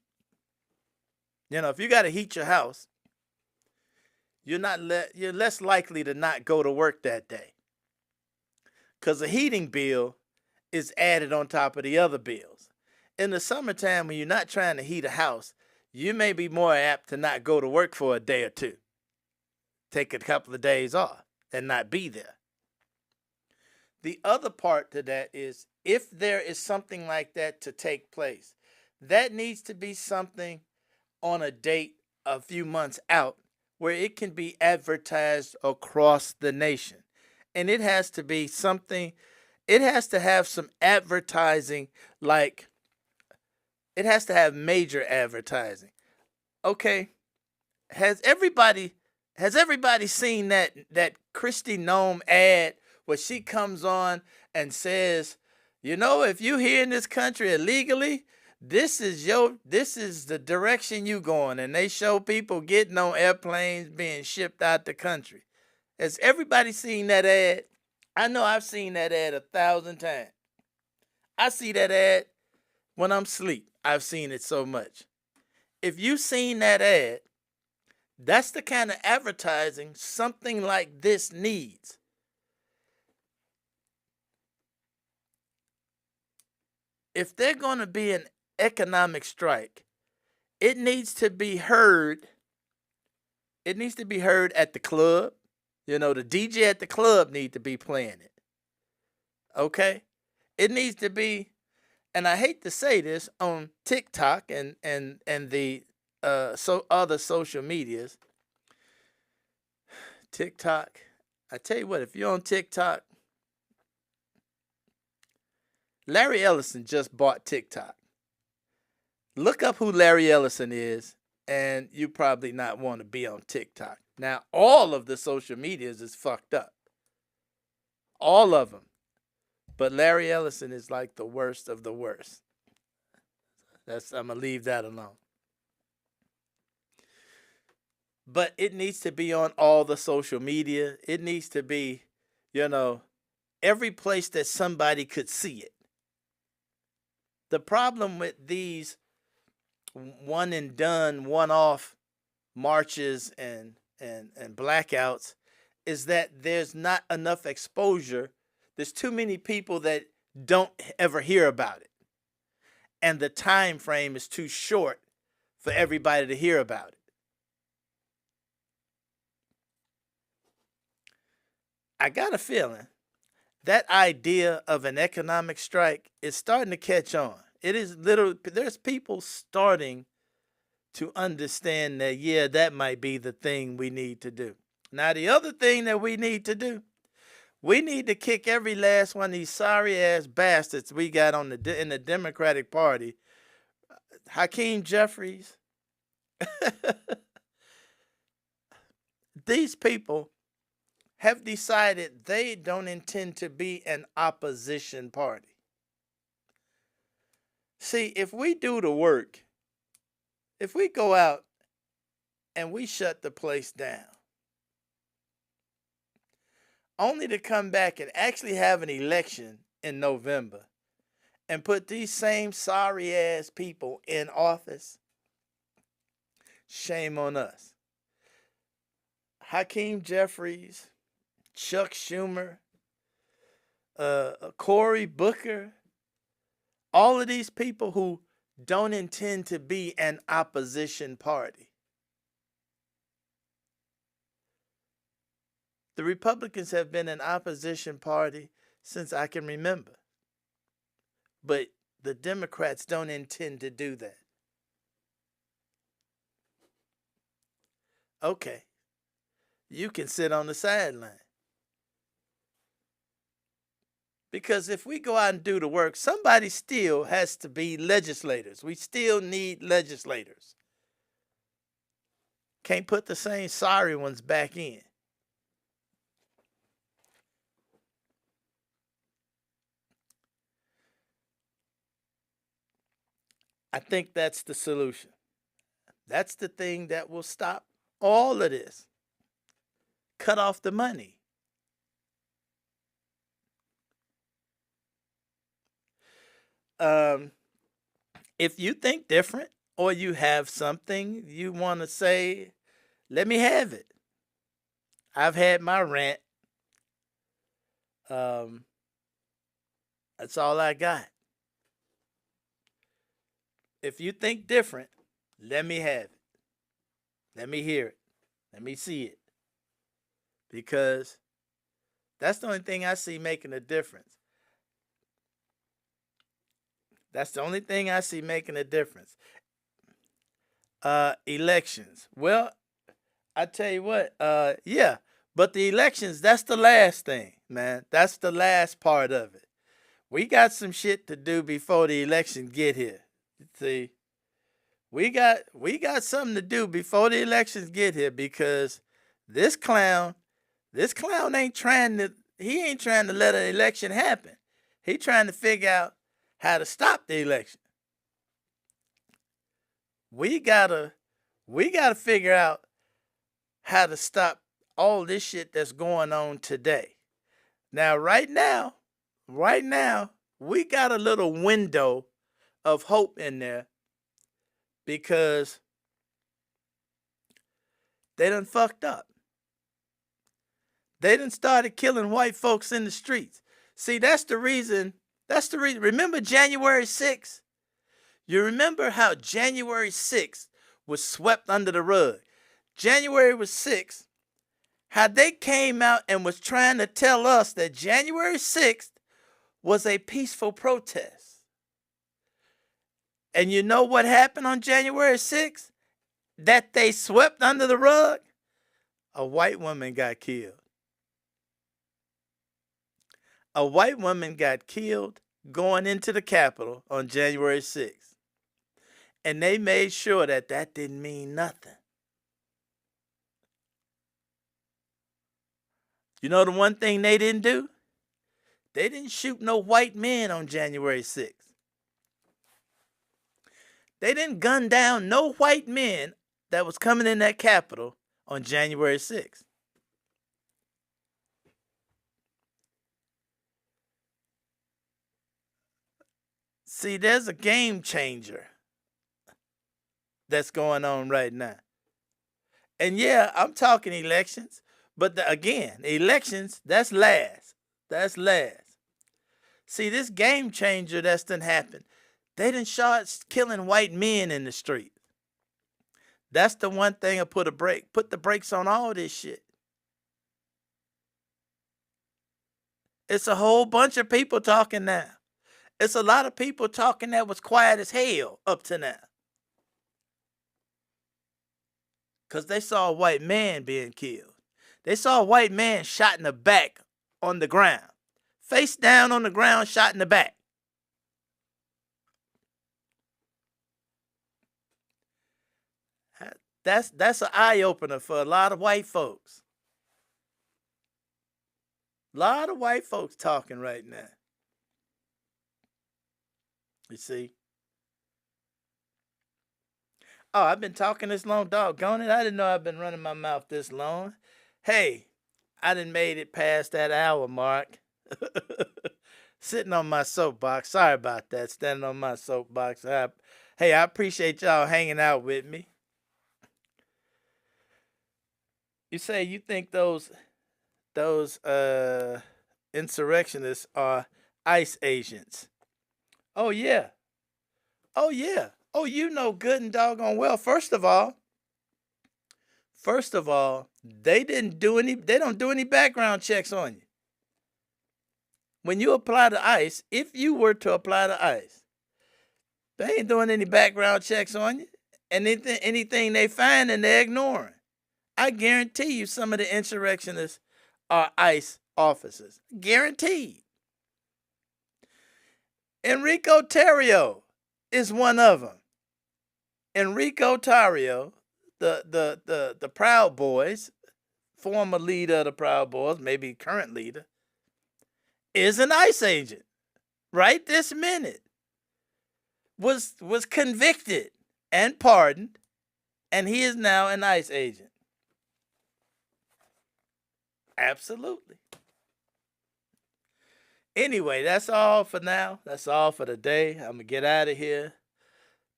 You know, if you got to heat your house, you're less likely to not go to work that day, because a heating bill is added on top of the other bills. In the summertime, when you're not trying to heat a house, you may be more apt to not go to work for a day or two. Take a couple of days off and not be there. The other part to that is if there is something like that to take place, that needs to be something on a date a few months out where it can be advertised across the nation. And it has to be something, it has to have some advertising, like it has to have major advertising. Okay, has everybody seen that Kristi Noem ad where she comes on and says, you know, if you here in this country illegally, this is the direction you going, and they show people getting on airplanes being shipped out the country. Has everybody seen that ad? I know I've seen that ad 1,000 times. I see that ad when I'm asleep. I've seen it so much. If you've seen that ad, that's the kind of advertising something like this needs. If they're going to be an economic strike, it needs to be heard. It needs to be heard at the club. You know, the DJ at the club need to be playing it. Okay? It needs to be, and I hate to say this, on TikTok and the other social medias. TikTok. I tell you what, if you're on TikTok, Larry Ellison just bought TikTok. Look up who Larry Ellison is, and you probably not want to be on TikTok. Now, all of the social medias is fucked up. All of them. But Larry Ellison is like the worst of the worst. I'm going to leave that alone. But it needs to be on all the social media. It needs to be, you know, every place that somebody could see it. The problem with these one and done, one-off marches and blackouts is that there's not enough exposure. There's too many people that don't ever hear about it. And the time frame is too short for everybody to hear about it. I got a feeling that idea of an economic strike is starting to catch on. It is literally, there's people starting to understand that, yeah, that might be the thing we need to do. Now, the other thing that we need to do, we need to kick every last one of these sorry-ass bastards we got in the Democratic Party. Hakeem Jeffries. These people have decided they don't intend to be an opposition party. See, if we do the work, if we go out and we shut the place down, only to come back and actually have an election in November and put these same sorry-ass people in office, shame on us. Hakeem Jeffries, Chuck Schumer, Cory Booker, all of these people who don't intend to be an opposition party. The Republicans have been an opposition party since I can remember. But the Democrats don't intend to do that. Okay. You can sit on the sideline. Because if we go out and do the work, somebody still has to be legislators. We still need legislators. Can't put the same sorry ones back in. I think that's the solution. That's the thing that will stop all of this. Cut off the money. If you think different or you have something you want to say, let me have it. I've had my rant. That's all I got. If you think different, let me have it. Let me hear it. Let me see it. Because that's the only thing I see making a difference. That's the only thing I see making a difference. Elections. Well, I tell you what, yeah, but the elections, that's the last thing, man. That's the last part of it. We got some shit to do before the election get here. See, we got something to do before the elections get here, because this clown ain't trying to let an election happen. He trying to figure out how to stop the election. We gotta figure out how to stop all this shit that's going on today. Now, right now, we got a little window of hope in there, because they done fucked up. They done started killing white folks in the streets. See, that's the reason. Remember January 6th? You remember how January 6th was swept under the rug? January 6th, how they came out and was trying to tell us that January 6th was a peaceful protest. And you know what happened on January 6th? That they swept under the rug? A white woman got killed. A white woman got killed going into the Capitol on January 6th. And they made sure that didn't mean nothing. You know the one thing they didn't do? They didn't shoot no white men on January 6th. They didn't gun down no white men that was coming in that Capitol on January 6th. See, there's a game changer that's going on right now. And yeah, I'm talking elections, but again, elections, that's last. That's last. See, this game changer that's done happened, they done start killing white men in the street. That's the one thing I put the brakes on all this shit. It's a whole bunch of people talking now. It's a lot of people talking that was quiet as hell up to now. Because they saw a white man being killed. They saw a white man shot in the back on the ground. Face down on the ground, shot in the back. That's an eye-opener for a lot of white folks. A lot of white folks talking right now. You see? Oh, I've been talking this long, doggone it. I didn't know I've been running my mouth this long. Hey, I done made it past that hour mark. Sitting on my soapbox. Sorry about that, standing on my soapbox. Hey, I appreciate y'all hanging out with me. You say you think those insurrectionists are ICE agents. Oh, yeah. Oh, yeah. Oh, you know good and doggone well. First of all, they don't do any background checks on you. When you apply to ICE, if you were to apply to ICE, they ain't doing any background checks on you. And anything they find, and they're ignoring. I guarantee you some of the insurrectionists are ICE officers. Guaranteed. Enrico Tarrio is one of them. Enrico Tarrio, the Proud Boys, former leader of the Proud Boys, maybe current leader, is an ICE agent. Right this minute. Was convicted and pardoned, and he is now an ICE agent. Absolutely. Anyway, that's all for now. That's all for today. I'm going to get out of here.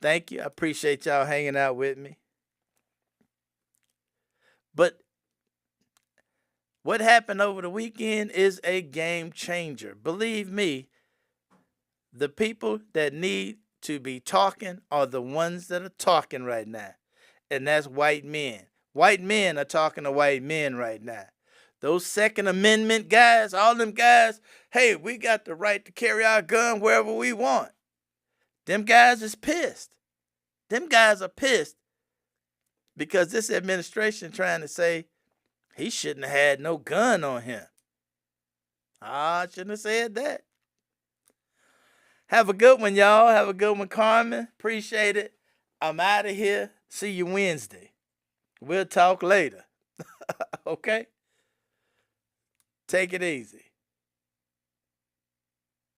Thank you. I appreciate y'all hanging out with me. But what happened over the weekend is a game changer. Believe me, the people that need to be talking are the ones that are talking right now. And that's white men. White men are talking to white men right now. Those Second Amendment guys, all them guys, hey, we got the right to carry our gun wherever we want. Them guys is pissed. Them guys are pissed because this administration trying to say he shouldn't have had no gun on him. I shouldn't have said that. Have a good one, y'all. Have a good one, Carmen. Appreciate it. I'm out of here. See you Wednesday. We'll talk later. Okay? Take it easy.